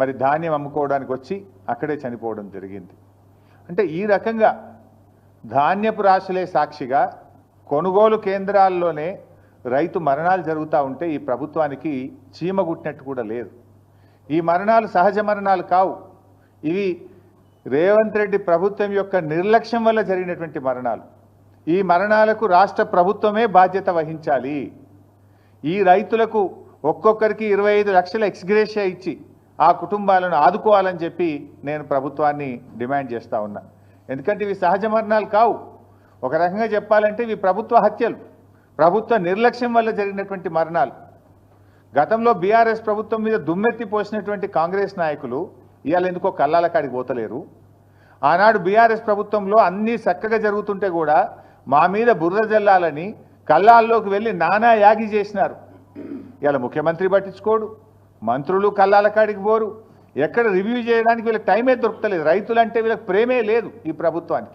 మరి ధాన్యం అమ్ముకోవడానికి వచ్చి అక్కడే చనిపోవడం జరిగింది. అంటే ఈ రకంగా ధాన్యపు రాశులే సాక్షిగా కొనుగోలు కేంద్రాల్లోనే రైతు మరణాలు జరుగుతూ ఉంటే ఈ ప్రభుత్వానికి చీమ గుట్టినట్టు కూడా లేదు. ఈ మరణాలు సహజ మరణాలు కావు, ఇవి రేవంత్ రెడ్డి ప్రభుత్వం యొక్క నిర్లక్ష్యం వల్ల జరిగినటువంటి మరణాలు. ఈ మరణాలకు రాష్ట్ర ప్రభుత్వమే బాధ్యత వహించాలి. ఈ రైతులకు ఒక్కొక్కరికి 25 లక్షల ఎక్స్గ్రేషియా ఇచ్చి ఆ కుటుంబాలను ఆదుకోవాలని చెప్పి నేను ప్రభుత్వాన్ని డిమాండ్ చేస్తూ ఉన్నా. ఎందుకంటే ఇవి సహజ మరణాలు కావు, ఒక రకంగా చెప్పాలంటే ఇవి ప్రభుత్వ హత్యలు, ప్రభుత్వ నిర్లక్ష్యం వల్ల జరిగినటువంటి మరణాలు. గతంలో బీఆర్ఎస్ ప్రభుత్వం మీద దుమ్మెత్తి పోసినటువంటి కాంగ్రెస్ నాయకులు ఇవాళ ఎందుకో కల్లాల కాడికి పోతలేరు. ఆనాడు బీఆర్ఎస్ ప్రభుత్వంలో అన్నీ చక్కగా జరుగుతుంటే కూడా మా మీద బుర్ర జల్లాలని కల్లాల్లోకి వెళ్ళి నానా యాగి చేసినారు. ఇవాళ ముఖ్యమంత్రి పట్టించుకోడు, మంత్రులు కల్లాల కాడికి పోరు, ఎక్కడ రివ్యూ చేయడానికి వీళ్ళకి టైమే దొరుకుతలేదు. రైతులంటే వీళ్ళకి ప్రేమే లేదు ఈ ప్రభుత్వానికి.